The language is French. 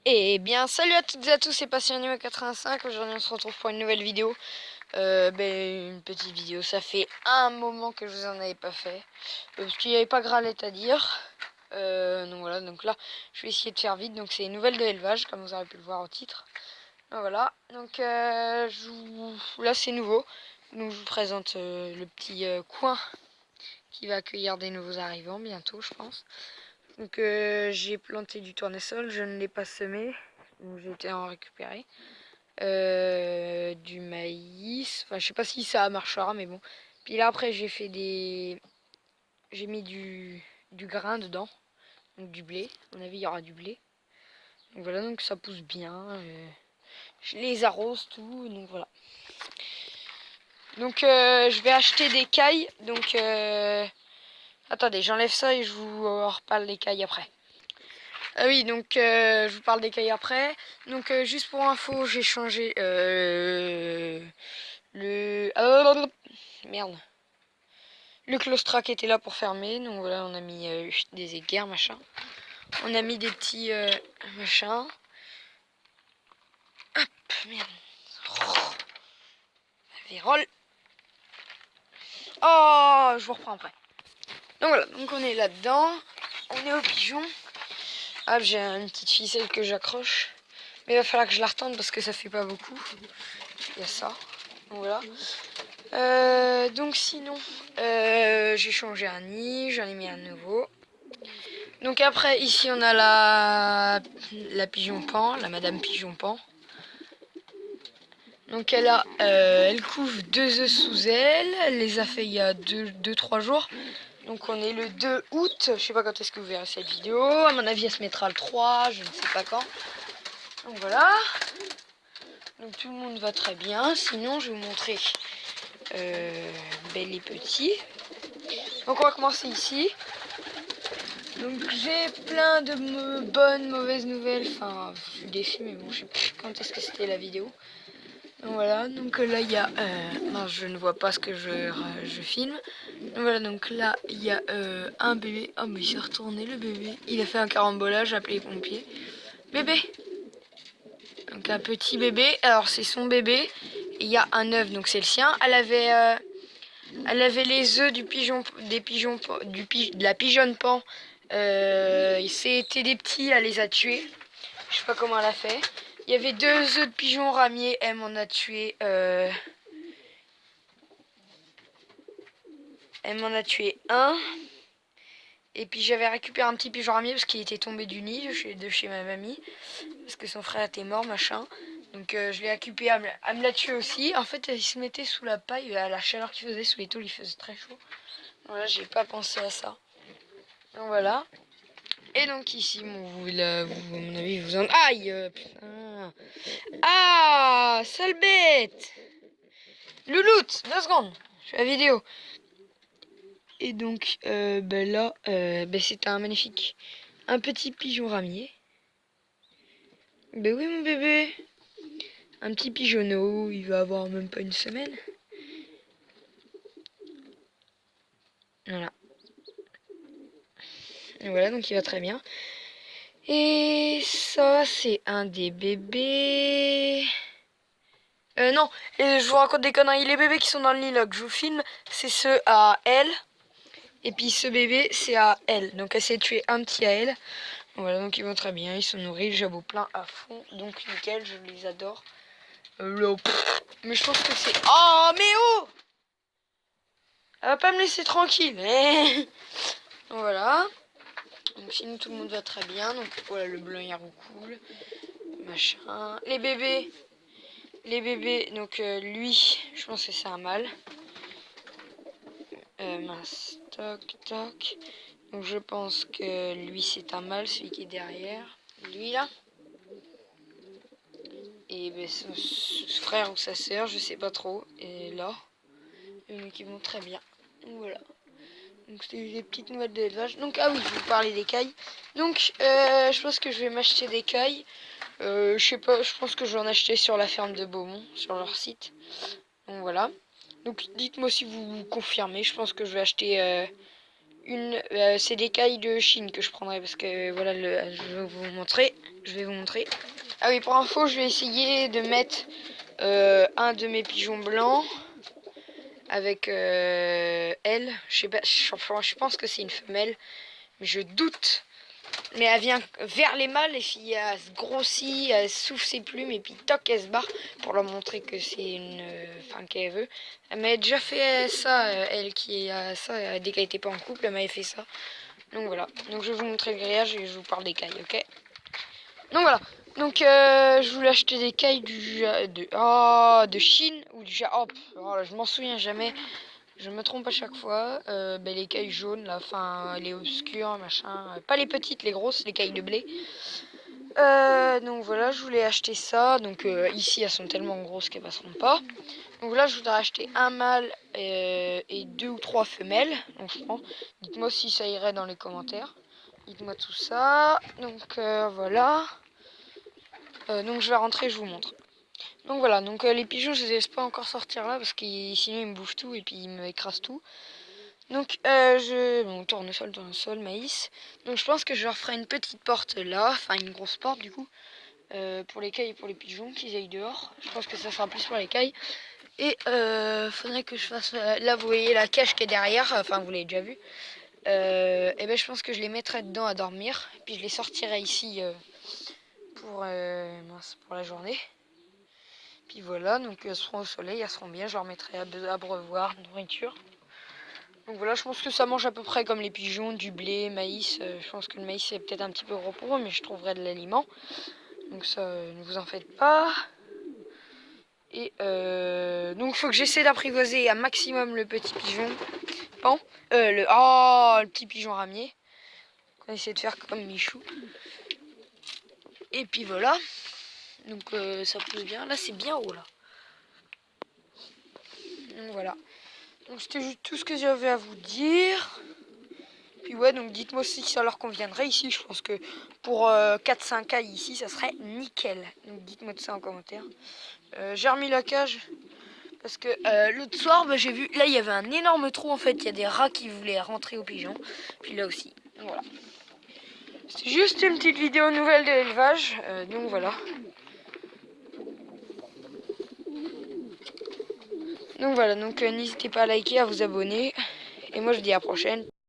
Et bien salut à toutes et à tous, c'est Passionné 85. Aujourd'hui on se retrouve pour une nouvelle vidéo. Une petite vidéo, ça fait un moment que je vous en avais pas fait. Parce qu'il n'y avait pas Gralet à dire. Donc voilà, donc là je vais essayer de faire vite. Donc c'est une nouvelle de l'élevage, comme vous aurez pu le voir au titre. Donc voilà, donc là c'est nouveau. Donc je vous présente le petit coin qui va accueillir des nouveaux arrivants bientôt je pense. Donc j'ai planté du tournesol, je ne l'ai pas semé, donc j'ai été en récupérer. Du maïs, enfin je sais pas si ça marchera mais bon. Puis là après j'ai mis du grain dedans, donc du blé, à mon avis il y aura du blé. Donc voilà, donc ça pousse bien, je les arrose tout, donc voilà. Donc je vais acheter des cailles, donc attendez j'enlève ça et je vous reparle des cailles après. Ah oui, donc je vous parle des cailles après. Donc juste pour info, j'ai changé le... merde. Le claustra qui était là pour fermer. Donc voilà, on a mis des équerres, machin. On a mis des petits machins. Hop, merde. Oh, la vérole. Oh, je vous reprends après. Donc voilà, donc on est là-dedans. On est au pigeon. Hop, j'ai une petite ficelle que j'accroche. Mais il va falloir que je la retende parce que ça fait pas beaucoup. Il y a ça. Donc voilà. Donc sinon, j'ai changé un nid, j'en ai mis un nouveau. Donc après, ici on a la pigeon pan, la madame pigeon pan. Donc elle couve 2 œufs sous elle les a fait il y a 2-3 jours. Donc on est le 2 août, je sais pas quand est-ce que vous verrez cette vidéo. À mon avis elle se mettra le 3, je ne sais pas quand. Donc voilà. Donc tout le monde va très bien. Sinon je vais vous montrer les petits. Donc on va commencer ici. Donc j'ai plein de bonnes, mauvaises nouvelles. Enfin, je suis déçue, mais bon, je sais plus quand est-ce que c'était la vidéo. Donc voilà, donc là il y a... non, je ne vois pas ce que je filme. Donc voilà, donc là il y a un bébé. Oh mais il s'est retourné le bébé. Il a fait un carambolage, j'ai appelé les pompiers. Bébé. Donc un petit bébé, alors c'est son bébé. Il y a un œuf, donc c'est le sien. Elle avait les œufs du pigeon, de la pigeonne pan. C'était des petits, elle les a tués. Je sais pas comment elle a fait. Il y avait 2 œufs de pigeon ramier, elle m'en a tué. Elle m'en a tué un. Et puis j'avais récupéré un petit pigeon ramier parce qu'il était tombé du nid de chez ma mamie. Parce que son frère était mort, machin. Donc je l'ai récupéré, elle me l'a tué aussi. En fait, il se mettait sous la paille, à la chaleur qu'il faisait sous les tôles, il faisait très chaud. Voilà, j'ai pas pensé à ça. Donc voilà. Et donc ici, bon, à mon avis, vous en... Aïe putain. Ah, sale bête. Louloute, 2 secondes. Je fais la vidéo. Et donc, là, c'est un magnifique... Un petit pigeon ramier. Ben oui, mon bébé. Un petit pigeonneau, il va avoir même pas une semaine. Voilà. Et voilà, donc il va très bien. Et ça, c'est un des bébés... non, et je vous raconte des conneries. Les bébés qui sont dans le nid là que je vous filme, c'est ceux à elle. Et puis ce bébé, c'est à elle. Donc elle s'est tuée un petit à elle. Voilà, donc ils vont très bien. Ils sont nourris, le jabot plein à fond. Donc nickel, je les adore. Mais je pense que c'est... Oh, mais oh! Elle va pas me laisser tranquille. Donc voilà. Donc sinon tout le monde va très bien. Donc voilà, le blanc il roucoule. Machin. Les bébés, donc lui, je pense que c'est un mâle. Mince, toc, toc. Donc je pense que lui c'est un mâle, celui qui est derrière. Lui là. Et son frère ou sa sœur, je sais pas trop. Et là. Donc ils vont très bien. Donc voilà. Donc c'était des petites nouvelles de l'élevage. Donc ah oui, je vous parlais des cailles. Donc je pense que je vais m'acheter des cailles. Je sais pas, je pense que je vais en acheter sur la ferme de Beaumont, sur leur site. Donc voilà. Donc dites-moi si vous confirmez. Je pense que je vais acheter c'est des cailles de Chine que je prendrai parce que voilà, je vais vous montrer. Ah oui, pour info, je vais essayer de mettre un de mes pigeons blancs avec elle. Je sais pas, je pense que c'est une femelle, mais je doute. Mais elle vient vers les mâles et puis elle se grossit, elle souffle ses plumes et puis toc, elle se barre pour leur montrer que c'est une. Enfin, qu'elle veut. Elle m'avait déjà fait ça, elle qui a ça, dès qu'elle était pas en couple, elle m'avait fait ça. Donc voilà. Donc je vais vous montrer le grillage et je vous parle des cailles, ok? Donc voilà. Donc je voulais acheter des cailles de Chine ou du Japon. Oh, je m'en souviens jamais. Je me trompe à chaque fois. Les cailles jaunes, là, enfin les obscures, machin. Pas les petites, les grosses, les cailles de blé. Donc voilà, je voulais acheter ça. Donc ici, elles sont tellement grosses qu'elles passeront pas. Donc là, je voudrais acheter un mâle et 2 ou 3 femelles. Donc je prends. Dites-moi si ça irait dans les commentaires. Dites-moi tout ça. Donc voilà. Donc je vais rentrer, je vous montre. Donc voilà, donc les pigeons, je les laisse pas encore sortir là parce que sinon ils me bouffent tout et puis ils me écrasent tout. Donc bon, tournesol, maïs. Donc je pense que je leur ferai une petite porte là, enfin une grosse porte du coup, pour les cailles et pour les pigeons, qu'ils aillent dehors. Je pense que ça sera plus pour les cailles. Et faudrait que je fasse, là vous voyez la cage qui est derrière, enfin vous l'avez déjà vu. Et ben je pense que je les mettrai dedans à dormir, puis je les sortirai ici pour la journée. Puis voilà, donc elles seront au soleil, elles seront bien, je leur mettrai à abreuvoir, nourriture. Donc voilà, je pense que ça mange à peu près comme les pigeons, du blé, maïs. Je pense que le maïs c'est peut-être un petit peu gros pour eux, mais je trouverai de l'aliment. Donc ça, ne vous en faites pas. Et donc il faut que j'essaie d'apprivoiser un maximum le petit pigeon. Pan. Le petit pigeon ramier. On essaie de faire comme Michou. Et puis voilà. Donc ça pousse bien. Là c'est bien haut là. Donc voilà. Donc c'était juste tout ce que j'avais à vous dire. Puis ouais, donc dites-moi si ça leur conviendrait ici. Je pense que pour 4-5 cailles ici, ça serait nickel. Donc dites-moi tout ça en commentaire. J'ai remis la cage parce que l'autre soir, j'ai vu, là il y avait un énorme trou en fait. Il y a des rats qui voulaient rentrer aux pigeons. Puis là aussi. Donc voilà. C'est juste une petite vidéo nouvelle de l'élevage. Donc voilà. Donc voilà, donc n'hésitez pas à liker, à vous abonner. Et moi je vous dis à la prochaine.